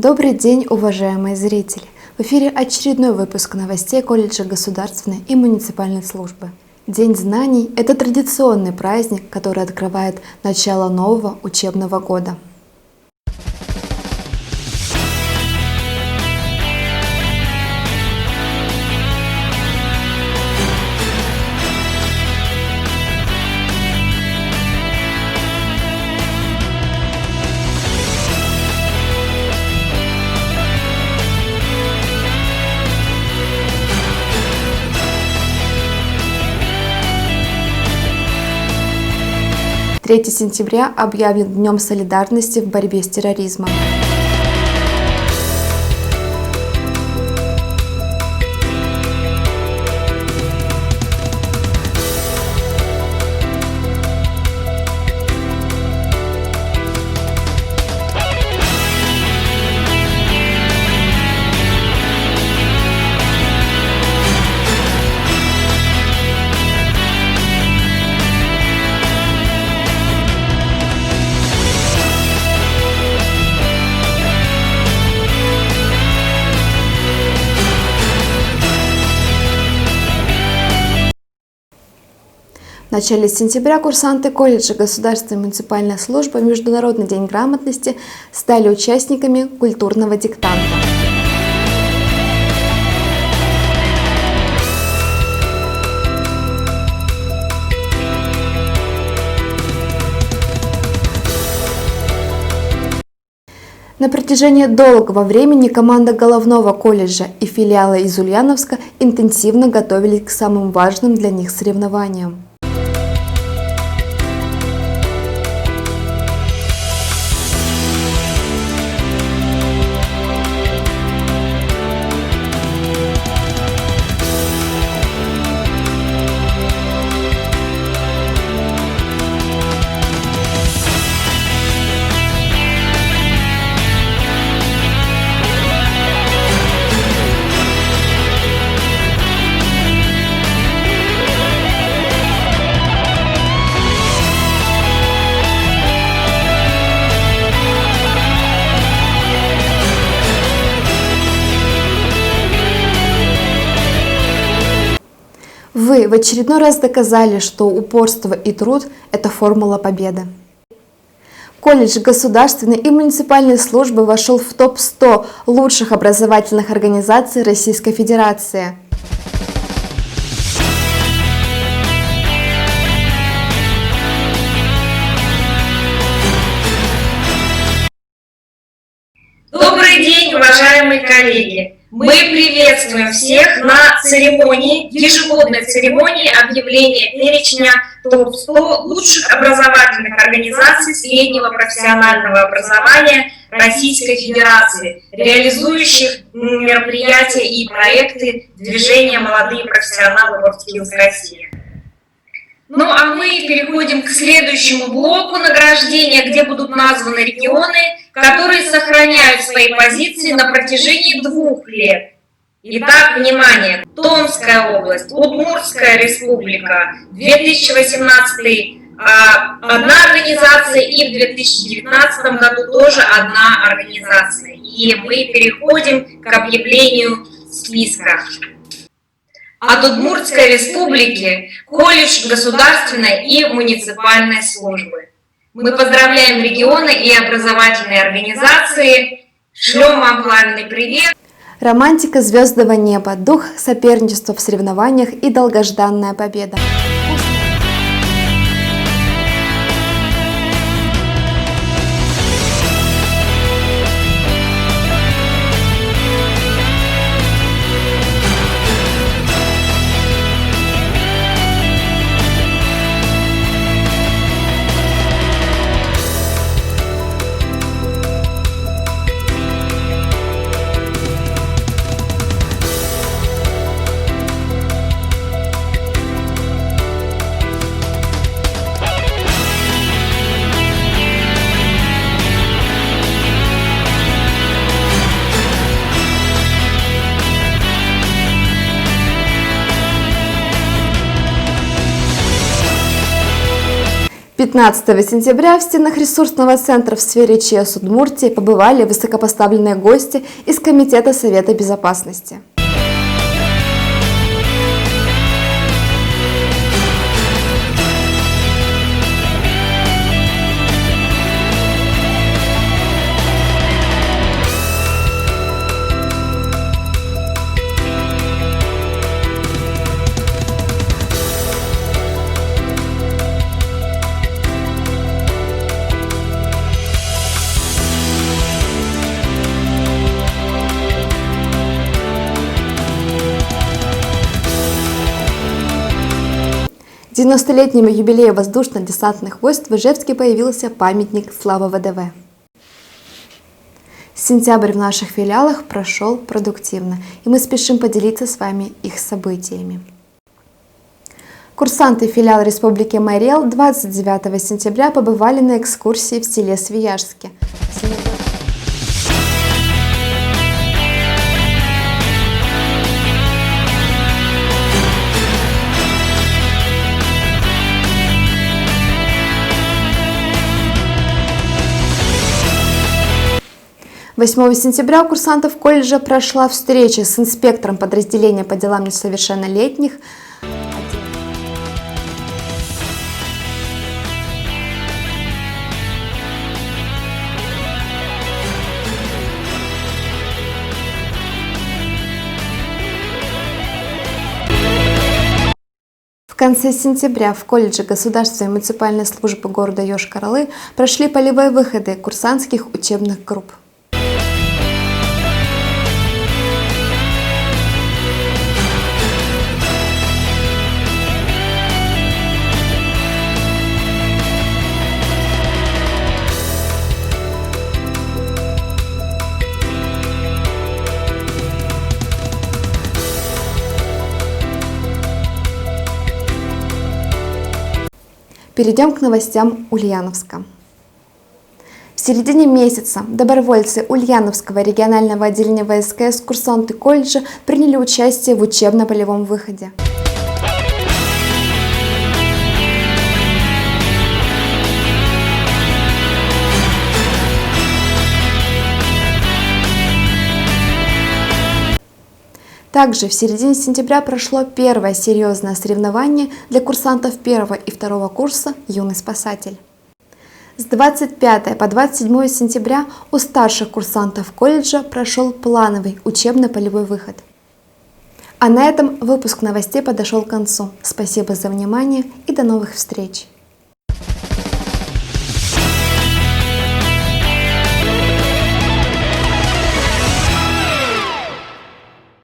Добрый день, уважаемые зрители! В эфире очередной выпуск новостей колледжа государственной и муниципальной службы. День знаний – это традиционный праздник, который открывает начало нового учебного года. Третье сентября объявлен Днем солидарности в борьбе с терроризмом. В начале сентября курсанты колледжа государственной и муниципальной службы Международный день грамотности стали участниками культурного диктанта. На протяжении долгого времени команда Головного колледжа и филиала из Ульяновска интенсивно готовились к самым важным для них соревнованиям. Вы в очередной раз доказали, что упорство и труд – это формула победы. Колледж государственной и муниципальной службы вошел в топ-100 лучших образовательных организаций Российской Федерации. Добрый день, уважаемые коллеги! Мы приветствуем всех на церемонии, ежегодной церемонии объявления перечня топ-100 лучших образовательных организаций среднего профессионального образования Российской Федерации, реализующих мероприятия и проекты движения «Молодые профессионалы WorldSkills России». Ну а мы переходим к следующему блоку награждения, где будут названы регионы, которые сохраняют свои позиции на протяжении 2 лет. Итак, внимание! Томская область, Удмуртская республика, 2018 одна организация и в 2019 году тоже одна организация. И мы переходим к объявлению списка. От Удмуртской республики колледж государственной и муниципальной службы. Мы поздравляем регионы и образовательные организации, шлем вам пламенный привет. Романтика звездного неба, дух соперничества в соревнованиях и долгожданная победа. 15 сентября в стенах ресурсного центра в сфере ЧС Удмуртии побывали высокопоставленные гости из Комитета Совета Безопасности. К 90-летнему юбилею воздушно-десантных войск в Ижевске появился памятник «Слава ВДВ». Сентябрь в наших филиалах прошел продуктивно, и мы спешим поделиться с вами их событиями. Курсанты филиала Республики Марий Эл 29 сентября побывали на экскурсии в селе Свияжске. 8 сентября у курсантов колледжа прошла встреча с инспектором подразделения по делам несовершеннолетних. В конце сентября в колледже Государственной муниципальной службы города Йошкар-Олы прошли полевые выходы курсантских учебных групп. Перейдем к новостям Ульяновска. В середине месяца добровольцы Ульяновского регионального отделения ВСКС, курсанты колледжа приняли участие в учебно-полевом выходе. Также в середине сентября прошло первое серьезное соревнование для курсантов 1 и 2 курса «Юный спасатель». С 25 по 27 сентября у старших курсантов колледжа прошел плановый учебно-полевой выход. А на этом выпуск новостей подошел к концу. Спасибо за внимание и до новых встреч!